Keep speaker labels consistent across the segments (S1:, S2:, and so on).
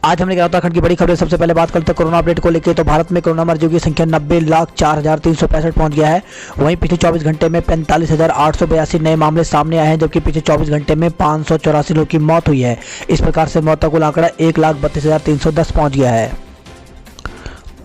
S1: आज हमने उत्तराखंड की बड़ी खबरें। सबसे पहले बात करते हैं कोरोना अपडेट को लेकर। तो भारत में कोरोना मरीजों की संख्या 90,04,365 पहुंच गया है। वहीं पिछले 24 घंटे में 45,882 नए मामले सामने आए हैं, जबकि पिछले 24 घंटे में 584 लोगों की मौत हुई है। इस प्रकार से मौतों का कुल आंकड़ा 1,32,310 पहुंच गया है।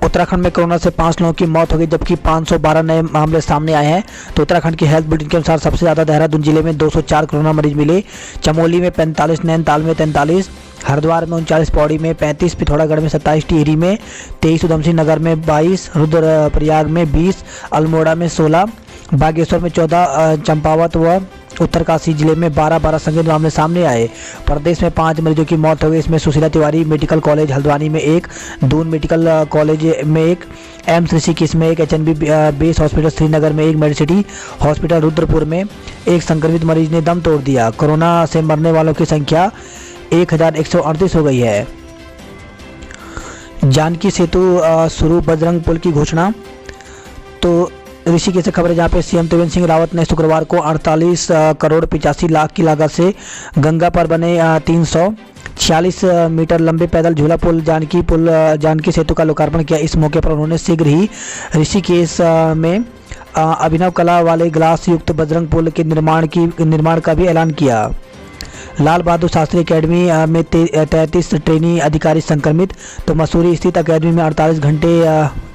S1: उत्तराखंड में कोरोना से 5 लोगों की मौत हो गई, जबकि 512 नए मामले सामने आए हैं। तो उत्तराखंड की हेल्थ बुलेटिन के अनुसार सबसे ज़्यादा देहरादून जिले में 204 कोरोना मरीज मिले, चमोली में 45, नैनीताल में 43, हरिद्वार में 39, पौड़ी में 35, पिथौरागढ़ में 27, टिहरी में 23, उधमसिंह नगर में 22, रुद्रप्रयाग में 20, अल्मोड़ा में 16, बागेश्वर में 14, चंपावत व उत्तरकाशी जिले में 12 संदिग्ध मामले सामने आए। प्रदेश में 5 मरीजों की मौत हो गई। इसमें सुशीला तिवारी मेडिकल कॉलेज हल्द्वानी में 1, दून मेडिकल कॉलेज में 1, एम्स ऋषिकेश में 1, HNB बेस हॉस्पिटल श्रीनगर में 1, मेडिसिटी हॉस्पिटल रुद्रपुर में 1 संक्रमित मरीज ने दम तोड़ दिया। कोरोना से मरने वालों की संख्या 1,138 हो गई है। जानकी सेतु शुरू, बजरंग पुल की घोषणा। तो ऋषिकेश से खबर है, जहाँ पे सीएम त्रिवेंद्र सिंह रावत ने शुक्रवार को 48 करोड़ 85 लाख की लागत से गंगा पर बने 346 मीटर लंबे पैदल झूला पुल जानकी सेतु का लोकार्पण किया। इस मौके पर उन्होंने शीघ्र ही ऋषिकेश में अभिनव कला वाले ग्लास युक्त बजरंग पुल के निर्माण का भी ऐलान किया। लाल बहादुर शास्त्री एकेडमी में 33 ट्रेनी अधिकारी संक्रमित। तो मसूरी स्थित एकेडमी में 48 घंटे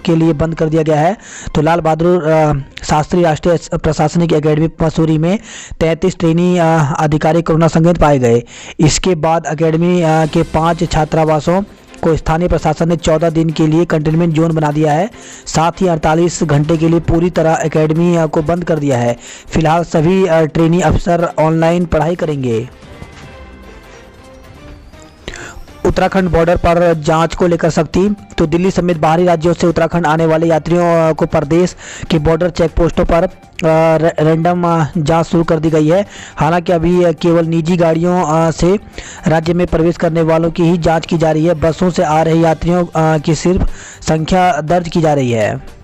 S1: के लिए बंद कर दिया गया है। तो लाल बहादुर शास्त्री राष्ट्रीय प्रशासनिक एकेडमी मसूरी में 33 ट्रेनी अधिकारी कोरोना संक्रमित पाए गए। इसके बाद एकेडमी के 5 छात्रावासों को स्थानीय प्रशासन ने 14 दिन के लिए कंटेनमेंट जोन बना दिया है। साथ ही 48 घंटे के लिए पूरी तरह एकेडमी को बंद कर दिया है। फिलहाल सभी ट्रेनी अफसर ऑनलाइन पढ़ाई करेंगे। उत्तराखंड बॉर्डर पर जांच को लेकर सख्ती। तो दिल्ली समेत बाहरी राज्यों से उत्तराखंड आने वाले यात्रियों को प्रदेश के बॉर्डर चेक पोस्टों पर रैंडम जांच शुरू कर दी गई है। हालांकि अभी केवल निजी गाड़ियों से राज्य में प्रवेश करने वालों की ही जांच की जा रही है। बसों से आ रहे यात्रियों की सिर्फ संख्या दर्ज की जा रही है।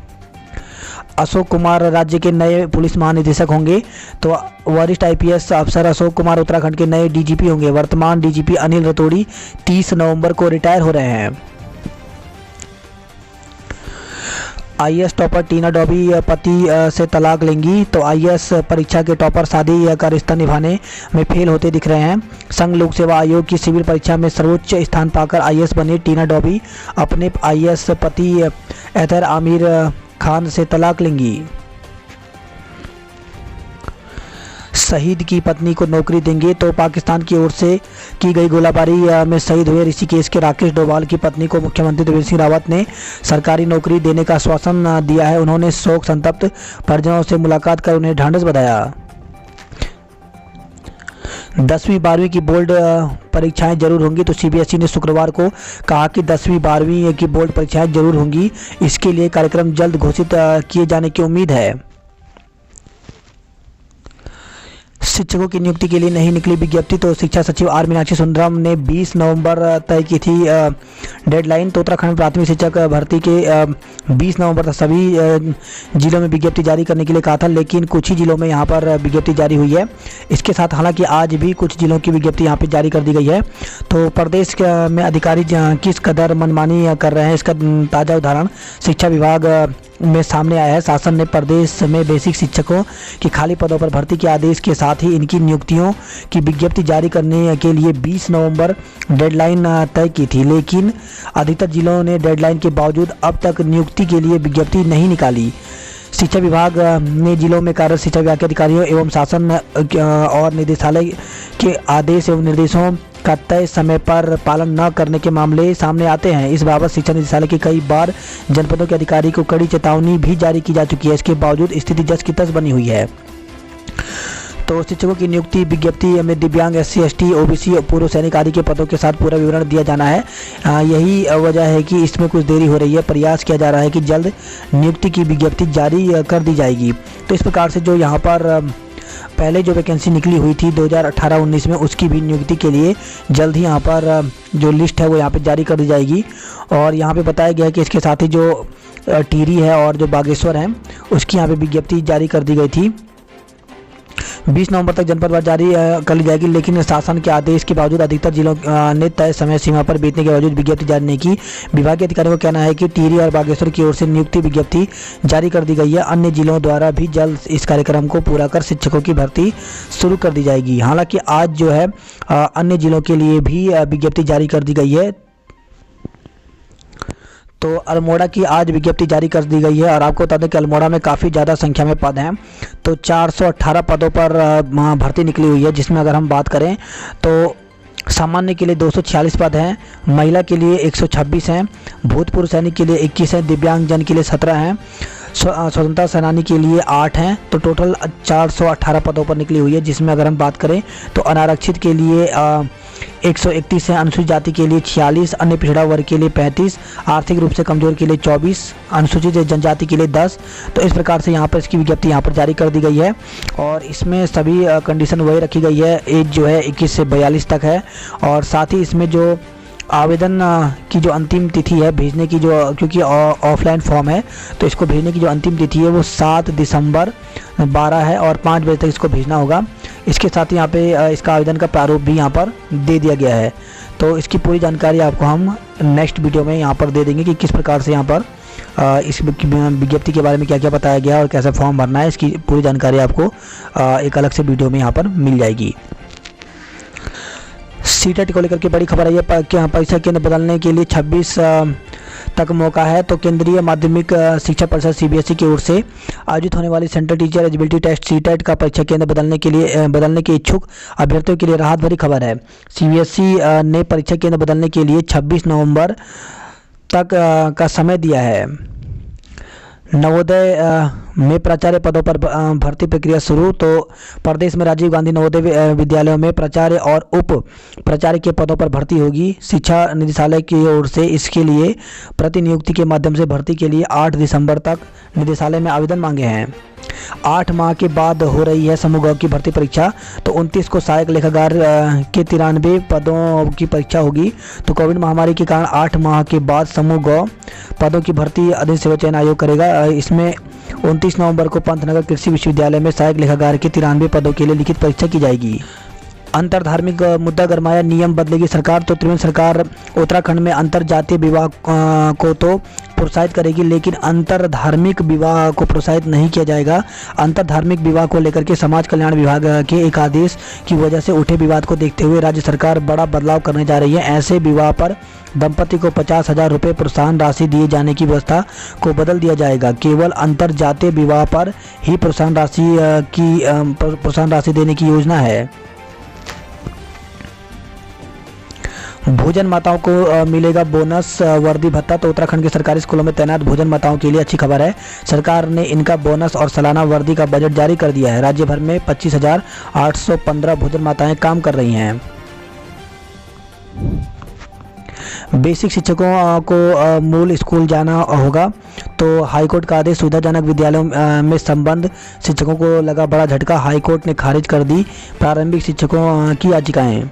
S1: अशोक कुमार राज्य के नए पुलिस महानिदेशक होंगे। तो वरिष्ठ IPS अफसर अशोक कुमार उत्तराखंड के नए DGP होंगे। वर्तमान DGP अनिल रतौड़ी 30 नवंबर को रिटायर हो रहे हैं। IAS टॉपर टीना डॉबी पति से तलाक लेंगी। तो IAS परीक्षा के टॉपर शादी का रिश्ता निभाने में फेल होते दिख रहे हैं। संघ लोक सेवा आयोग की सिविल परीक्षा में सर्वोच्च स्थान पाकर IAS बने टीना डॉबी अपने IAS पति एतहर आमिर खान से तलाक लेंगी। शहीद की पत्नी को नौकरी देंगे। तो पाकिस्तान की ओर से की गई गोलाबारी में शहीद हुए ऋषिकेश के राकेश डोभाल की पत्नी को मुख्यमंत्री त्रिवेंद्र सिंह रावत ने सरकारी नौकरी देने का आश्वासन दिया है। उन्होंने शोक संतप्त परिजनों से मुलाकात कर उन्हें ढांढस बंधाया। 10वीं 12वीं की बोर्ड परीक्षाएं जरूर होंगी। तो CBSE ने शुक्रवार को कहा कि 10वीं 12वीं की बोर्ड परीक्षाएं जरूर होंगी। इसके लिए कार्यक्रम जल्द घोषित किए जाने की उम्मीद है। शिक्षकों की नियुक्ति के लिए नहीं निकली विज्ञप्ति। तो शिक्षा सचिव R मीनाक्षी सुंदरम ने 20 नवंबर तय की थी डेडलाइन। तो उत्तराखंड प्राथमिक शिक्षक भर्ती के 20 नवंबर तक सभी जिलों में विज्ञप्ति जारी करने के लिए कहा था, लेकिन कुछ ही जिलों में यहां पर विज्ञप्ति जारी हुई है। इसके साथ हालांकि आज भी कुछ जिलों की विज्ञप्ति यहां पर जारी कर दी गई है। तो प्रदेश में अधिकारी किस कदर मनमानी कर रहे हैं, इसका ताज़ा उदाहरण शिक्षा विभाग में सामने आया है। शासन ने प्रदेश में बेसिक शिक्षकों की खाली पदों पर भर्ती के आदेश के साथ ही इनकी नियुक्तियों की विज्ञप्ति जारी करने के लिए 20 नवंबर डेडलाइन तय की थी, लेकिन अधिकतर जिलों ने डेडलाइन के बावजूद अब तक नियुक्ति के लिए विज्ञप्ति नहीं निकाली। शिक्षा विभाग ने जिलों में कार्यरत शिक्षा विभाग के अधिकारियों एवं शासन और निदेशालय के आदेश एवं निर्देशों का तय समय पर पालन न करने के मामले सामने आते हैं। इस बाबत शिक्षा निदेशालय की कई बार जनपदों के अधिकारी को कड़ी चेतावनी भी जारी की जा चुकी है। इसके बावजूद स्थिति जस की तस बनी हुई है। तो शिक्षकों की नियुक्ति विज्ञप्ति में दिव्यांग, SC, ST, OBC, पूर्व सैनिक आदि के पदों के साथ पूरा विवरण दिया जाना है। यही वजह है कि इसमें कुछ देरी हो रही है। प्रयास किया जा रहा है कि जल्द नियुक्ति की विज्ञप्ति जारी कर दी जाएगी। तो इस प्रकार से जो यहाँ पर पहले जो वैकेंसी निकली हुई थी 2018-19 में, उसकी भी नियुक्ति के लिए जल्द ही यहाँ पर जो लिस्ट है वो यहाँ पे जारी कर दी जाएगी। और यहाँ पे बताया गया है कि इसके साथ ही जो टिहरी है और जो बागेश्वर है उसकी यहाँ पे विज्ञप्ति जारी कर दी गई थी। 20 नवंबर तक जनपदवार जारी कर ली जाएगी, लेकिन शासन के आदेश के बावजूद अधिकतर जिलों ने तय समय सीमा पर बीतने के बावजूद विज्ञप्ति जारी नहीं की। विभाग के अधिकारियों का कहना है कि टिहरी और बागेश्वर की ओर से नियुक्ति विज्ञप्ति जारी कर दी गई है। अन्य जिलों द्वारा भी जल्द इस कार्यक्रम को पूरा कर शिक्षकों की भर्ती शुरू कर दी जाएगी। हालांकि आज जो है अन्य जिलों के लिए भी विज्ञप्ति जारी कर दी गई है। तो अल्मोड़ा की आज विज्ञप्ति जारी कर दी गई है और आपको बता दें कि अल्मोड़ा में काफ़ी ज़्यादा संख्या में पद हैं। तो 418 पदों पर भर्ती निकली हुई है, जिसमें अगर हम बात करें तो सामान्य के लिए 246 पद हैं, महिला के लिए 126 हैं, भूतपूर्व सैनिक के लिए 21 हैं, दिव्यांगजन के लिए 17 हैं, स्वतंत्रता सेनानी के लिए 8 हैं। तो टोटल 418 पदों पर निकली हुई है, जिसमें अगर हम बात करें तो अनारक्षित के लिए 131 है, अनुसूचित जाति के लिए 46, अन्य पिछड़ा वर्ग के लिए 35, आर्थिक रूप से कमजोर के लिए 24, अनुसूचित जनजाति के लिए 10। तो इस प्रकार से यहाँ पर इसकी विज्ञप्ति यहाँ पर जारी कर दी गई है और इसमें सभी कंडीशन वही रखी गई है। एज जो है 21 से 42 तक है और साथ ही इसमें जो आवेदन की जो अंतिम तिथि है भेजने की, जो क्योंकि ऑफलाइन फॉर्म है तो इसको भेजने की जो अंतिम तिथि है वो 7 दिसंबर 12 है और 5 बजे तक इसको भेजना होगा। इसके साथ ही यहाँ पे इसका आवेदन का प्रारूप भी यहाँ पर दे दिया गया है। तो इसकी पूरी जानकारी आपको हम नेक्स्ट वीडियो में यहाँ पर दे देंगे कि किस प्रकार से यहाँ पर इस विज्ञप्ति के बारे में क्या क्या बताया गया और कैसे फॉर्म भरना है। इसकी पूरी जानकारी आपको एक अलग से वीडियो में यहाँ पर मिल जाएगी। सीटेट को लेकर के बड़ी खबर आई है। परीक्षा केंद्र बदलने के लिए 26 तक मौका है। तो केंद्रीय माध्यमिक शिक्षा परिषद सीबीएसई की ओर से आयोजित होने वाली central teacher eligibility test CTET का परीक्षा केंद्र बदलने के इच्छुक अभ्यर्थियों के लिए राहत भरी खबर है। सीबीएसई ने परीक्षा केंद्र बदलने के लिए 26 नवंबर तक का समय दिया है। नवोदय में प्राचार्य पदों पर भर्ती प्रक्रिया शुरू। तो प्रदेश में राजीव गांधी नवोदय विद्यालयों में प्राचार्य और उप प्राचार्य के पदों पर भर्ती होगी। शिक्षा निदेशालय की ओर से इसके लिए प्रतिनियुक्ति के माध्यम से भर्ती के लिए 8 दिसंबर तक निदेशालय में आवेदन मांगे हैं। 8 माह के बाद हो रही है समूह ग की भर्ती परीक्षा। तो 29 को सहायक लेखाकार के 93 पदों की परीक्षा होगी। तो कोविड महामारी के कारण 8 माह के बाद समूह ग पदों की भर्ती अधिक सेवा चयन आयोग करेगा। इसमें 29 नवंबर को पंतनगर कृषि विश्वविद्यालय में सहायक लेखाकार के 93 पदों के लिए लिखित परीक्षा की जाएगी। अंतर धार्मिक मुद्दा गरमाया, नियम बदलेगी सरकार। तो त्रिवेंद्र सरकार उत्तराखंड में अंतर जातीय विवाह को तो प्रोत्साहित करेगी, लेकिन अंतर धार्मिक विवाह को प्रोत्साहित नहीं किया जाएगा। अंतर धार्मिक विवाह को लेकर के समाज कल्याण विभाग के एक आदेश की वजह से उठे विवाद को देखते हुए राज्य सरकार बड़ा बदलाव करने जा रही है। ऐसे विवाह पर दंपति को 50,000 रुपये प्रोत्साहन राशि दिए जाने की व्यवस्था को बदल दिया जाएगा। केवल अंतर जातीय विवाह पर ही प्रोत्साहन राशि देने की योजना है। भोजन माताओं को मिलेगा बोनस वर्दी भत्ता। तो उत्तराखंड के सरकारी स्कूलों में तैनात भोजन माताओं के लिए अच्छी खबर है। सरकार ने इनका बोनस और सालाना वर्दी का बजट जारी कर दिया है। राज्य भर में 25,815 भोजन माताएं काम कर रही हैं। बेसिक शिक्षकों को मूल स्कूल जाना होगा। तो हाईकोर्ट का आदेश, सुविधाजनक विद्यालयों में संबद्ध शिक्षकों को लगा बड़ा झटका। हाईकोर्ट ने खारिज कर दी प्रारंभिक शिक्षकों की याचिकाएं।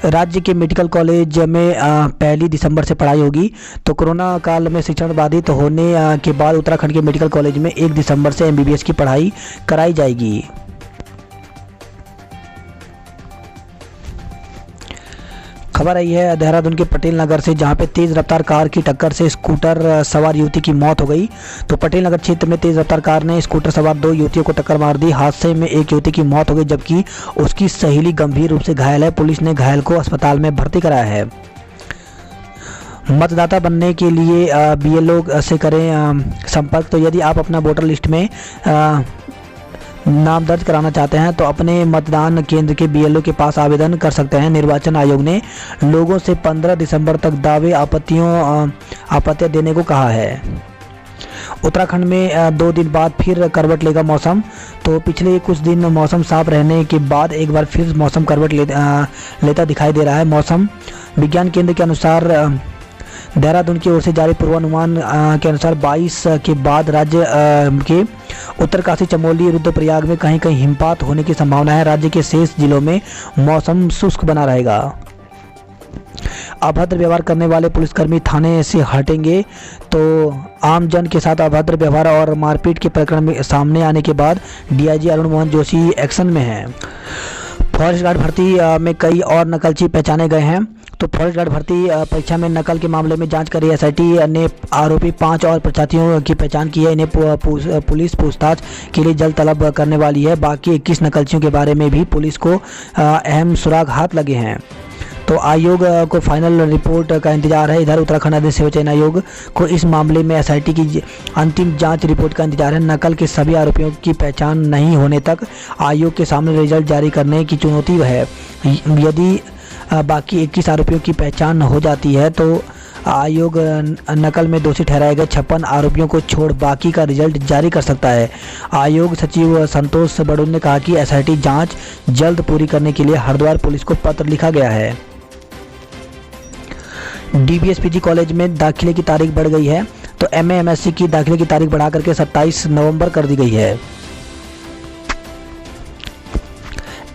S1: राज्य के मेडिकल कॉलेज में 1 दिसंबर से पढ़ाई होगी। तो कोरोना काल में शिक्षण बाधित होने के बाद उत्तराखंड के मेडिकल कॉलेज में 1 दिसंबर से एमबीबीएस की पढ़ाई कराई जाएगी। खबर आई है देहरादून के पटेल नगर से, जहां पे तेज रफ्तार कार की टक्कर से स्कूटर सवार युवती की मौत हो गई। तो पटेल नगर क्षेत्र में तेज रफ्तार कार ने स्कूटर सवार 2 युवतियों को टक्कर मार दी। हादसे में एक युवती की मौत हो गई, जबकि उसकी सहेली गंभीर रूप से घायल है। पुलिस ने घायल को अस्पताल में भर्ती कराया है। मतदाता बनने के लिए बीएलओ से करें संपर्क। तो यदि आप अपना वोटर लिस्ट में नाम दर्ज कराना चाहते हैं तो अपने मतदान केंद्र के बीएलओ के पास आवेदन कर सकते हैं। निर्वाचन आयोग ने लोगों से 15 दिसंबर तक दावे आपत्तियां देने को कहा है। उत्तराखंड में 2 दिन बाद फिर करवट लेगा मौसम। तो पिछले कुछ दिन मौसम साफ रहने के बाद एक बार फिर मौसम करवट लेता दिखाई दे रहा है। मौसम विज्ञान केंद्र के अनुसार देहरादून की ओर से जारी पूर्वानुमान के अनुसार 22 के बाद राज्य के उत्तरकाशी, चमोली, रुद्रप्रयाग में कहीं कहीं हिमपात होने की संभावना है। राज्य के शेष जिलों में मौसम शुष्क बना रहेगा। अभद्र व्यवहार करने वाले पुलिसकर्मी थाने से हटेंगे। तो आमजन के साथ अभद्र व्यवहार और मारपीट के प्रकरण में सामने आने के बाद डीआईजी अरुण मोहन जोशी एक्शन में हैं। फॉरेस्ट गार्ड भर्ती में कई और नकलची पहचाने गए हैं। तो फॉरेस्ट गार्ड भर्ती परीक्षा में नकल के मामले में जांच कर रही एसआईटी ने आरोपी 5 और प्रत्याशियों की पहचान की है। इन्हें पुलिस पूछताछ के लिए जल्द तलब करने वाली है। बाकी 21 नकलचियों के बारे में भी पुलिस को अहम सुराग हाथ लगे हैं। तो आयोग को फाइनल रिपोर्ट का इंतजार है। इधर उत्तराखंड आदेश सेवा चयन आयोग को इस मामले में एसआईटी की अंतिम जांच रिपोर्ट का इंतजार है। नकल के सभी आरोपियों की पहचान नहीं होने तक आयोग के सामने रिजल्ट जारी करने की चुनौती है। यदि बाकी 21 आरोपियों की पहचान हो जाती है तो आयोग नकल में दोषी ठहराए गए 56 आरोपियों को छोड़ बाकी का रिजल्ट जारी कर सकता है। आयोग सचिव संतोष बड़ोन ने कहा कि एसआईटी जांच जल्द पूरी करने के लिए हरिद्वार पुलिस को पत्र लिखा गया है। डीबीएसपीजी कॉलेज में दाखिले की तारीख बढ़ गई है। तो एमए एमएससी की दाखिले की तारीख बढ़ा करके 27 नवंबर कर दी गई है।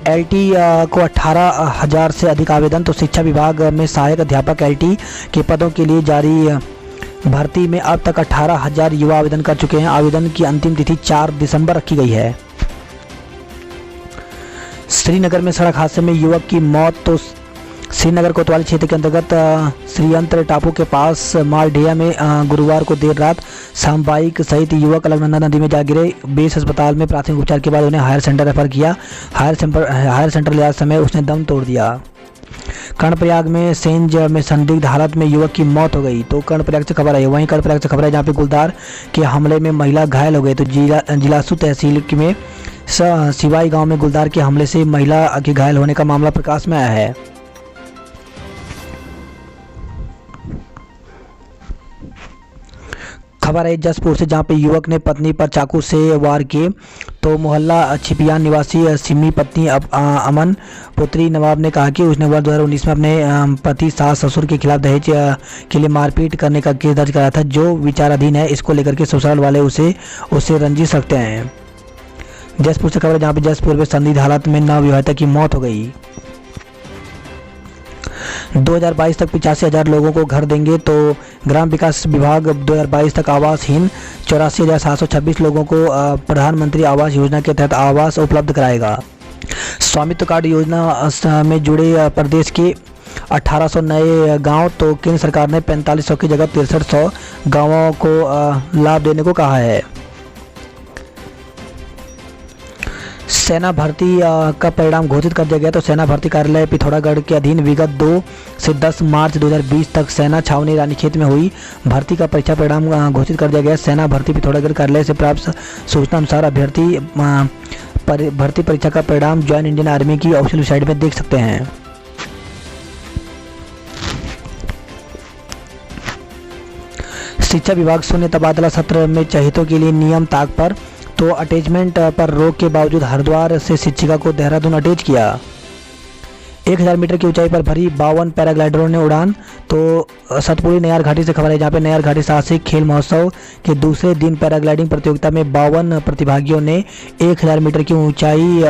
S1: एलटी को 18,000 से अधिक आवेदन। तो शिक्षा विभाग में सहायक अध्यापक एलटी के पदों के लिए जारी भर्ती में अब तक 18,000 युवा आवेदन कर चुके हैं। आवेदन की अंतिम तिथि 4 दिसंबर रखी गई है। श्रीनगर में सड़क हादसे में युवक की मौत। तो श्रीनगर कोतवाली क्षेत्र के अंतर्गत श्रीयंत्र टापू के पास मालढिया में गुरुवार को देर रात सामबाइक सहित युवक अलकनंदा नदी में जा गिरे। बेस अस्पताल में प्राथमिक उपचार के बाद उन्हें हायर सेंटर रेफर किया। हायर सेंटर ले जाते समय उसने दम तोड़ दिया। कर्णप्रयाग में सेंज में संदिग्ध हालत में युवक की मौत हो गई। तो कर्णप्रयाग से खबर आई। वहीं कर्णप्रयाग से खबर है जहाँ पे गुलदार के हमले में महिला घायल हो गई। तो जिलासू तहसील में सिवाई गाँव में गुलदार के हमले से महिला के घायल होने का मामला प्रकाश में आया है। खबर है जसपुर से जहां पे युवक ने पत्नी पर चाकू से वार किए। तो मोहल्ला छिपियान निवासी सिमी पत्नी अमन पुत्री नवाब ने कहा कि उसने वर्ष 2019 में अपने पति सास ससुर के खिलाफ दहेज के लिए मारपीट करने का केस दर्ज कराया था, जो विचाराधीन है। इसको लेकर के ससुराल वाले उससे रंजिश रखते हैं। जसपुर से खबर है जहाँ पे जसपुर में संदिग्ध हालत में नवविवाहिता की मौत हो गई। 2022 तक 85,000 लोगों को घर देंगे। तो ग्राम विकास विभाग 2022 तक आवासहीन 84,726 लोगों को प्रधानमंत्री आवास योजना के तहत आवास उपलब्ध कराएगा। स्वामित्व कार्ड योजना में जुड़े प्रदेश के 1800 नए गांव। तो केंद्र सरकार ने 4500 की जगह 6300 गांवों को लाभ देने को कहा है। सेना भर्ती का परिणाम घोषित कर दिया गया। तो सेना भर्ती कार्यालय पिथौरागढ़ के अधीन विगत 2 से 10 मार्च 2020 तक सेना छावनी रानीखेत में हुई भर्ती का परीक्षा परिणाम घोषित कर दिया गया। सेना भर्ती पिथौरागढ़ कार्यालय से प्राप्त सूचना अनुसार अभ्यर्थी भर्ती परीक्षा का परिणाम ज्वाइन इंडियन आर्मी की ऑफिशियल वेबसाइट में देख सकते हैं। शिक्षा विभाग शून्य तबादला सत्र में चहेतों के लिए नियम ताक पर। तो अटैचमेंट पर रोक के बावजूद हरिद्वार से शिक्षिका को देहरादून अटैच किया। 1000 मीटर की ऊंचाई पर भरी 52 पैराग्लाइडरों ने उड़ान। तो सतपुड़ी नयार घाटी से खबर है जहाँ पे नयार घाटी साहसिक खेल महोत्सव के दूसरे दिन पैराग्लाइडिंग प्रतियोगिता में 52 प्रतिभागियों ने 1000 मीटर की ऊंचाई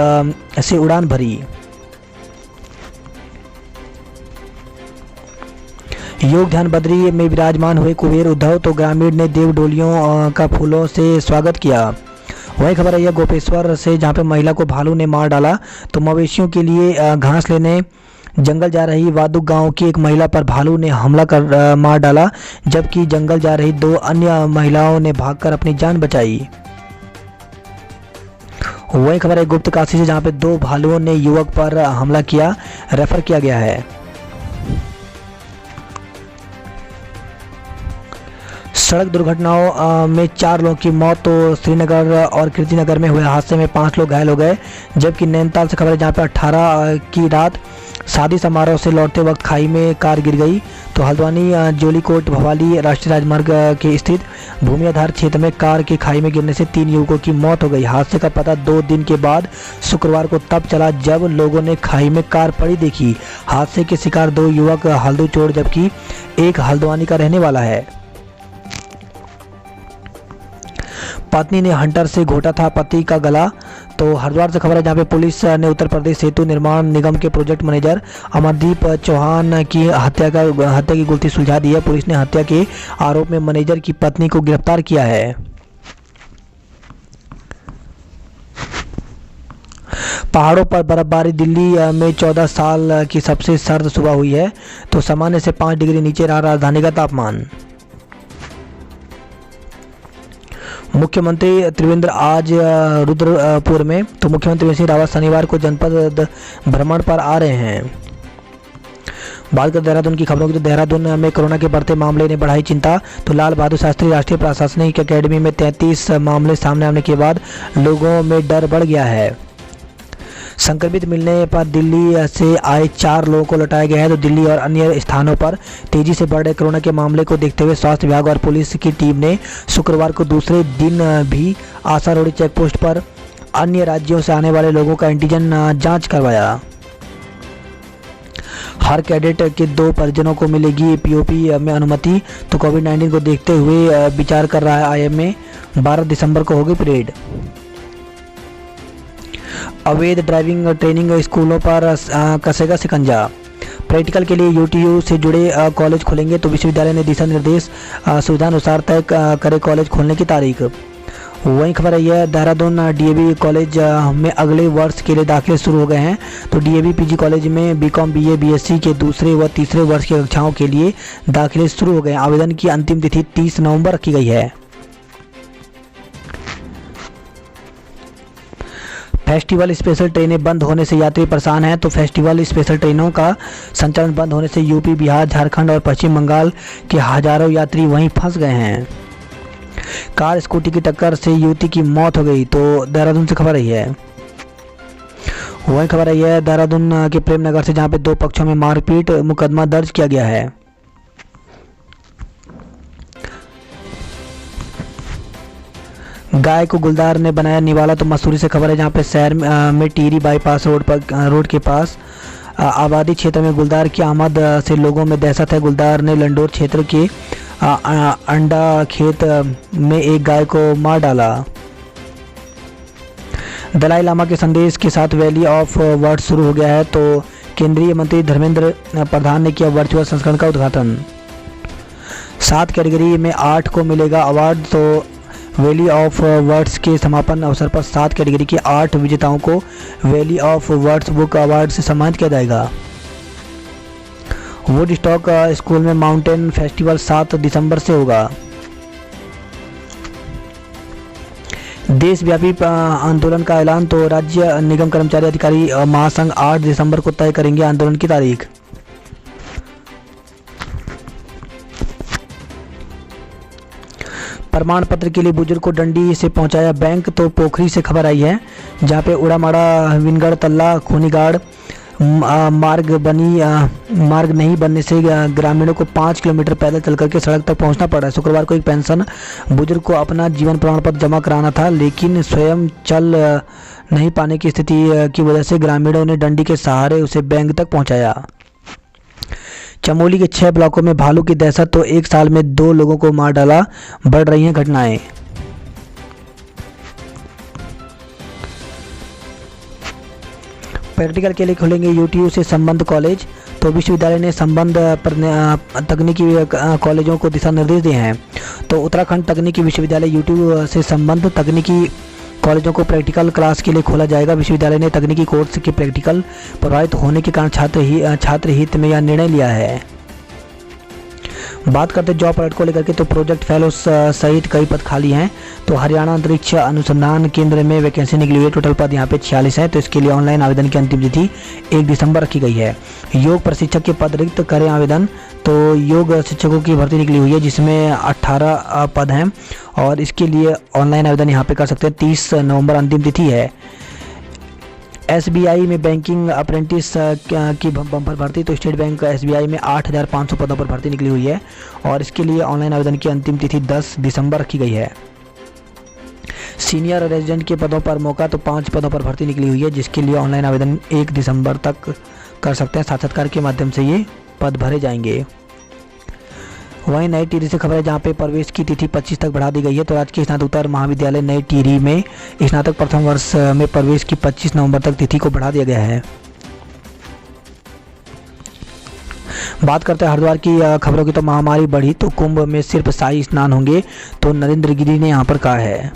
S1: से उड़ान भरी। योग ध्यान बद्री में विराजमान हुए कुबेर उद्धव। तो ग्रामीण ने देव डोलियों का फूलों से स्वागत किया। वही खबर है यह गोपेश्वर से जहाँ पे महिला को भालू ने मार डाला। तो मवेशियों के लिए घास लेने जंगल जा रही वादुक गांव की एक महिला पर भालू ने हमला कर मार डाला, जबकि जंगल जा रही 2 अन्य महिलाओं ने भागकर अपनी जान बचाई। वही खबर है गुप्त काशी से जहाँ पे 2 भालुओं ने युवक पर हमला किया, रेफर किया गया है। सड़क दुर्घटनाओं में 4 लोगों की मौत। तो श्रीनगर और कीर्तिनगर में हुए हादसे में 5 लोग घायल हो गए, जबकि नैनीताल से खबर है जहाँ पे 18 की रात शादी समारोह से लौटते वक्त खाई में कार गिर गई। तो हल्द्वानी जोलीकोट भवाली राष्ट्रीय राजमार्ग के स्थित भूमि आधार क्षेत्र में कार के खाई में गिरने से 3 युवकों की मौत हो गई। हादसे का पता 2 दिन के बाद शुक्रवार को तब चला जब लोगों ने खाई में कार पड़ी देखी। हादसे के शिकार 2 युवक हल्दू चोर जबकि एक हल्द्वानी का रहने वाला है। पत्नी ने हंटर से घोटा था पति का गला। तो हरिद्वार से खबर है जहाँ पे पुलिस ने उत्तर प्रदेश सेतु निर्माण निगम के प्रोजेक्ट मैनेजर अमरदीप चौहान की हत्या की गुत्थी सुलझा दी है। पुलिस ने हत्या के आरोप में मैनेजर की पत्नी को गिरफ्तार किया है। पहाड़ों पर बर्फबारी, दिल्ली में 14 साल की सबसे सर्द सुबह हुई है, तो सामान्य से 5 डिग्री नीचे रहा राजधानी का तापमान। मुख्यमंत्री त्रिवेंद्र आज रुद्रपुर में, तो मुख्यमंत्री त्रिवेंद्र सिंह रावत शनिवार को जनपद भ्रमण पर आ रहे हैं। बात कर देहरादून की खबरों की, तो देहरादून में कोरोना के बढ़ते मामले ने बढ़ाई चिंता। तो लाल बहादुर शास्त्री राष्ट्रीय प्रशासनिक अकेडमी में 33 मामले सामने आने के बाद लोगों में डर बढ़ गया है। संक्रमित मिलने पर दिल्ली से आए 4 लोगों को लौटाया गया है। तो दिल्ली और अन्य स्थानों पर तेजी से बढ़ रहे कोरोना के मामले को देखते हुए स्वास्थ्य विभाग और पुलिस की टीम ने शुक्रवार को दूसरे दिन भी आशा रोड चेक पोस्ट पर अन्य राज्यों से आने वाले लोगों का एंटीजन जांच करवाया। हर कैडेट के 2 परिजनों को मिलेगी पीओपी में अनुमति। तो कोविड-19 को देखते हुए विचार कर रहा है आईएमए। 12 दिसंबर को होगी परेड। अवैध ड्राइविंग ट्रेनिंग स्कूलों पर कसेगा शिकंजा। प्रैक्टिकल के लिए यूटीयू से जुड़े कॉलेज खुलेंगे, तो विश्वविद्यालय ने दिशा निर्देश सुविधानुसार तय करे कॉलेज खोलने की तारीख। वहीं खबर है यह देहरादून डीएवी कॉलेज में अगले वर्ष के लिए दाखिले शुरू हो गए हैं। तो डीएवी पीजी कॉलेज में बीकॉम बीए बीएससी के दूसरे व तीसरे वर्ष की कक्षाओं के लिए दाखिले शुरू हो गए हैं। आवेदन की अंतिम तिथि 30 नवंबर रखी गई है। फेस्टिवल स्पेशल ट्रेनें बंद होने से यात्री परेशान हैं। तो फेस्टिवल स्पेशल ट्रेनों का संचालन बंद होने से यूपी, बिहार, झारखंड और पश्चिम बंगाल के हजारों यात्री वहीं फंस गए हैं। कार स्कूटी की टक्कर से युवती की मौत हो गई। तो देहरादून से खबर आई है। वहीं खबर आई है देहरादून के प्रेम नगर से, जहां पे 2 पक्षों में मारपीट, मुकदमा दर्ज किया गया है। गाय को गुलदार ने बनाया निवाला। तो मसूरी से खबर है जहां पे शहर में टीरी बाईपास रोड के पास आबादी क्षेत्र में गुलदार की आमद से लोगों में दहशत है। गुलदार ने लंडोर क्षेत्र के अंडा खेत में एक गाय को मार डाला। दलाई लामा के संदेश के साथ वैली ऑफ वर्ड्स शुरू हो गया है। तो केंद्रीय मंत्री धर्मेंद्र प्रधान ने किया वर्चुअल संस्करण का उद्घाटन। 7 कैटेगरी में 8 को मिलेगा अवार्ड। तो वैली ऑफ वर्ड्स के समापन अवसर पर 7 कैटेगरी के 8 विजेताओं को valley of words book award से सम्मानित किया जाएगा। वुडस्टॉक स्कूल में माउंटेन फेस्टिवल 7 दिसंबर से होगा। देशव्यापी आंदोलन का ऐलान। तो राज्य निगम कर्मचारी अधिकारी महासंघ 8 दिसंबर को तय करेंगे आंदोलन की तारीख। प्रमाण पत्र के लिए बुजुर्ग को डंडी से पहुंचाया बैंक। तो पोखरी से खबर आई है जहां पे उड़ामाड़ा विनगढ़ तल्ला खूनीगाड़ मार्ग नहीं बनने से ग्रामीणों को 5 किलोमीटर पैदल चल करके सड़क तक पहुंचना पड़ा है। शुक्रवार को एक पेंशन बुजुर्ग को अपना जीवन प्रमाण पत्र जमा कराना था, लेकिन स्वयं चल नहीं पाने की स्थिति की वजह से ग्रामीणों ने डंडी के सहारे उसे बैंक तक पहुंचाया। चमोली के 6 ब्लॉकों में भालू की दहशत। तो 1 साल में 2 लोगों को मार डाला। बढ़ रही हैं घटनाएं। प्रैक्टिकल के लिए खुलेंगे यूटीयू से संबंध कॉलेज। तो विश्वविद्यालय ने संबंध तकनीकी कॉलेजों को दिशा निर्देश दिए हैं। तो उत्तराखंड तकनीकी विश्वविद्यालय यूटीयू से संबंध तकनीकी कॉलेजों को प्रैक्टिकल क्लास के लिए खोला जाएगा। विश्वविद्यालय ने तकनीकी कोर्स के प्रैक्टिकल प्रभावित होने के कारण छात्र हित में यह निर्णय लिया है। बात करते जॉब अलर्ट को लेकर के, तो प्रोजेक्ट फेलो सहित कई पद खाली हैं। तो हरियाणा अंतरिक्ष अनुसंधान केंद्र में वैकेंसी निकली हुई है। टोटल पद यहाँ पे 46 हैं। तो इसके लिए ऑनलाइन आवेदन की अंतिम तिथि 1 दिसंबर रखी गई है। योग प्रशिक्षक के पद रिक्त करें आवेदन। तो योग शिक्षकों की भर्ती निकली हुई है जिसमें 18 पद हैं और इसके लिए ऑनलाइन आवेदन यहाँ पे कर सकते हैं। 30 नवंबर अंतिम तिथि है। एसबीआई में बैंकिंग अप्रेंटिस की बम्पर भर्ती। तो स्टेट बैंक एसबीआई में 8500 पदों पर भर्ती निकली हुई है और इसके लिए ऑनलाइन आवेदन की अंतिम तिथि 10 दिसंबर रखी गई है। सीनियर रेजिडेंट के पदों पर मौका। तो 5 पदों पर भर्ती निकली हुई है जिसके लिए ऑनलाइन आवेदन 1 दिसंबर तक कर सकते हैं। साक्षात्कार के माध्यम से ये पद भरे जाएंगे। वहीं नई टिहरी से खबर है जहां पे प्रवेश की तिथि 25 तक बढ़ा दी गई है। तो राजकीय स्नातकोत्तर महाविद्यालय नई टिहरी में स्नातक प्रथम वर्ष में प्रवेश की 25 नवंबर तक तिथि को बढ़ा दिया गया है। बात करते हैं हरिद्वार की खबरों की। तो महामारी बढ़ी तो कुंभ में सिर्फ शाही स्नान होंगे, तो नरेंद्र गिरी ने यहां पर कहा है।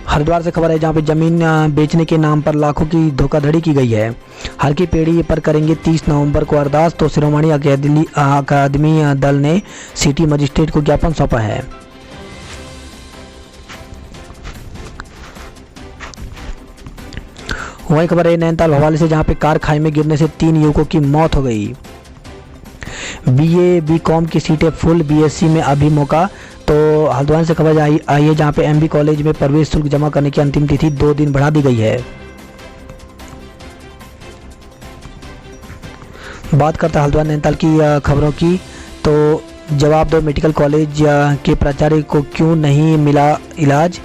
S1: हरिद्वार से खबर है जहां पे जमीन बेचने के नाम पर लाखों की धोखाधड़ी की गई है। हर की पेड़ी पर करेंगे 30 नवंबर को अरदास। तो शिरोमणि अकादमी दल ने सिटी मजिस्ट्रेट को ज्ञापन सौंपा है। वही खबर है नैनीताल भवाली से जहां पे कार खाई में गिरने से 3 युवकों की मौत हो गई। बीए बीकॉम की सीटें फुल, बीएससी में अभी मौका। तो हल्द्वानी से खबर आई है जहां पे एमबी कॉलेज में प्रवेश शुल्क जमा करने की अंतिम तिथि 2 दिन बढ़ा दी गई है। बात करते हैं हल्द्वानी नैनीताल की खबरों की। तो जवाब दो, मेडिकल कॉलेज के प्राचार्य को क्यों नहीं मिला इलाज।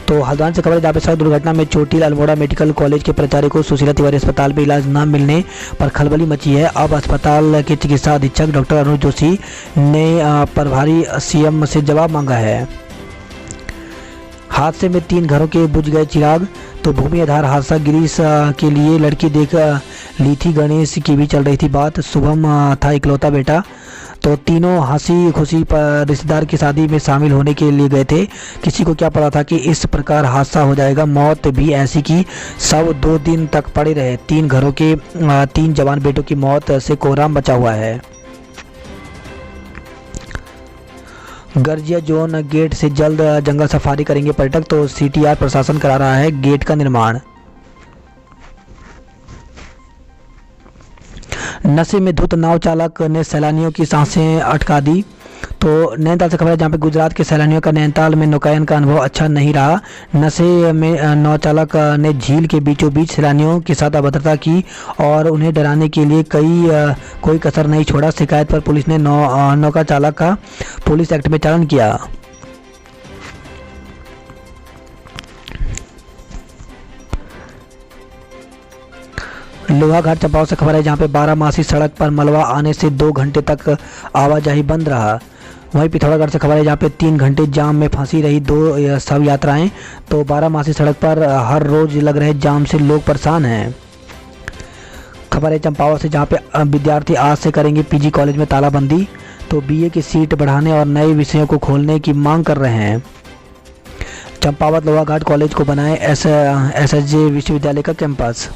S1: तो हल्द्वानी से खबर है जहाँ पे सड़क दुर्घटना में चोटिल अल्मोड़ा मेडिकल कॉलेज के प्राचार्य को सुशीला तिवारी अस्पताल में इलाज न मिलने पर खलबली मची है। अब अस्पताल के चिकित्सा अधीक्षक डॉक्टर अनुज जोशी ने प्रभारी सीएम से जवाब मांगा है। हादसे में 3 घरों के बुझ गए चिराग। तो भूमि आधार हादसा, गिरीश के लिए लड़की देख ली थी, गणेश की भी चल रही थी बात। शुभम था इकलौता बेटा। तो तीनों हंसी खुशी पर रिश्तेदार की शादी में शामिल होने के लिए गए थे। किसी को क्या पता था कि इस प्रकार हादसा हो जाएगा। मौत भी ऐसी की सब 2 दिन तक पड़े रहे। 3 घरों के 3 जवान बेटों की मौत से कोहराम बचा हुआ है। गर्जिया जोन गेट से जल्द जंगल सफारी करेंगे पर्यटक। तो सीटीआर प्रशासन करा रहा है गेट का निर्माण। नशे में धुत नाव चालक ने सैलानियों की सांसें अटका दी। तो नैनीताल से खबर है जहाँ पे गुजरात के सैलानियों का नैनीताल में नौकायन का अनुभव अच्छा नहीं रहा। नशे में नौ चालक ने झील के बीचों बीच सैलानियों के साथ अभद्रता की और उन्हें डराने के लिए कोई कसर नहीं छोड़ा। शिकायत पर पुलिस ने नौका चालक का पुलिस एक्ट में चालान किया। लोहाघाट चंपावत से खबर है जहां पे 12 सड़क पर मलबा आने से 2 घंटे तक आवाजाही बंद रहा। वहीं पिथौरागढ़ से खबर है जहां पे 3 घंटे जाम में फंसी रही 2 शव यात्राएं। तो 12 सड़क पर हर रोज लग रहे जाम से लोग परेशान हैं। खबर है चंपावत से जहां पे विद्यार्थी आज से करेंगे पीजी कॉलेज में तालाबंदी। तो बीए की सीट बढ़ाने और नए विषयों को खोलने की मांग कर रहे हैं। चंपावत लोहाघाट कॉलेज को बनाए एसएसजे विश्वविद्यालय का कैंपस।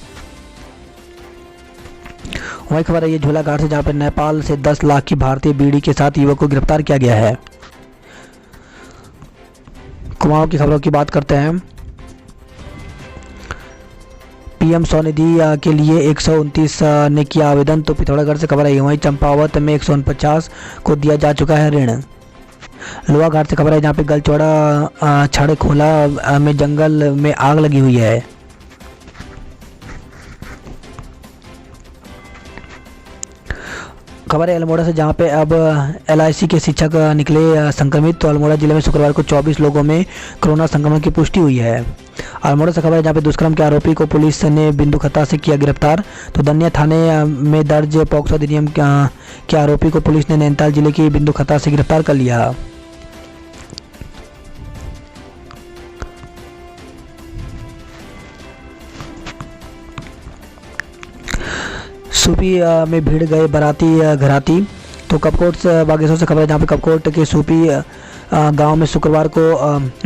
S1: वही खबर है ये झूलाघाट से जहाँ पर नेपाल से 10 लाख की भारतीय बीड़ी के साथ युवक को गिरफ्तार किया गया है। कुमाऊं की खबरों की बात करते हैं। पीएम स्वनिधि के लिए 129 ने किया आवेदन। तो पिथौरागढ़ से खबर है वहीं चंपावत में 149 को दिया जा चुका है ऋण। लोहाघाट से खबर है जहाँ पे गलचौड़ा छड़ खोला में जंगल में आग लगी हुई है। खबर है अल्मोड़ा से जहां पे अब एलआईसी के शिक्षक निकले संक्रमित। तो अल्मोड़ा जिले में शुक्रवार को 24 लोगों में कोरोना संक्रमण की पुष्टि हुई है। अल्मोड़ा से खबर है जहां पे दुष्कर्म के आरोपी को पुलिस ने बिंदुखत्ता से किया गिरफ्तार। तो दनिया थाने में दर्ज पॉक्सो अधिनियम के आरोपी को पुलिस ने नैनीताल जिले की बिंदुखत्ता से गिरफ्तार कर लिया। सूपी में भीड़ गए बाराती घराती। तो कपकोट बागेश्वर से खबर है जहाँ पे कपकोट के सूपी गांव में शुक्रवार को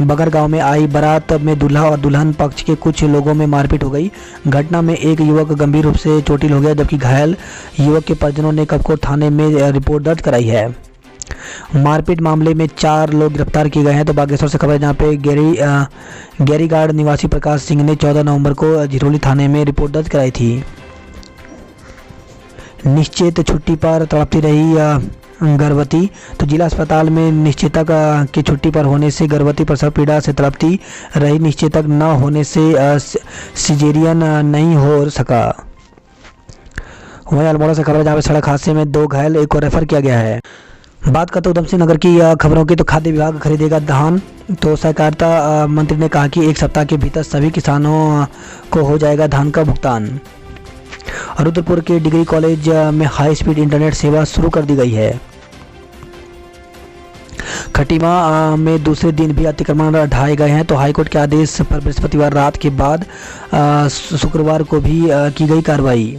S1: बगर गांव में आई बारात में दूल्हा और दुल्हन पक्ष के कुछ लोगों में मारपीट हो गई। घटना में एक युवक गंभीर रूप से चोटिल हो गया जबकि घायल युवक के परिजनों ने कपकोट थाने में रिपोर्ट दर्ज कराई है। मारपीट मामले में 4 लोग गिरफ्तार किए गए हैं। तो बागेश्वर से खबर है जहाँ पे गैरीगाड़ निवासी प्रकाश सिंह ने 14 नवंबर को झिरोली थाने में रिपोर्ट दर्ज कराई थी। निश्चित छुट्टी पर तड़पती रही गर्भवती। तो जिला अस्पताल में निश्चितक की छुट्टी पर होने से गर्भवती प्रसव पीड़ा से तड़पती रही। निश्चितक न होने से सिजेरियन नहीं हो सका। वहीं अल्मोड़ा से खबर है जहाँ पे सड़क हादसे में 2 घायल, 1 को रेफर किया गया है। बात करते उधम सिंह नगर की खबरों की। तो खाद्य विभाग खरीदेगा धान। तो सहकारिता मंत्री ने कहा कि 1 सप्ताह के भीतर सभी किसानों को हो जाएगा धान का भुगतान। रुद्रपुर के डिग्री कॉलेज में हाई स्पीड इंटरनेट सेवा शुरू कर दी गई है। खटीमा में दूसरे दिन भी अतिक्रमण ढाए गए हैं। तो हाईकोर्ट के आदेश पर बृहस्पतिवार रात के बाद शुक्रवार को भी की गई कार्रवाई।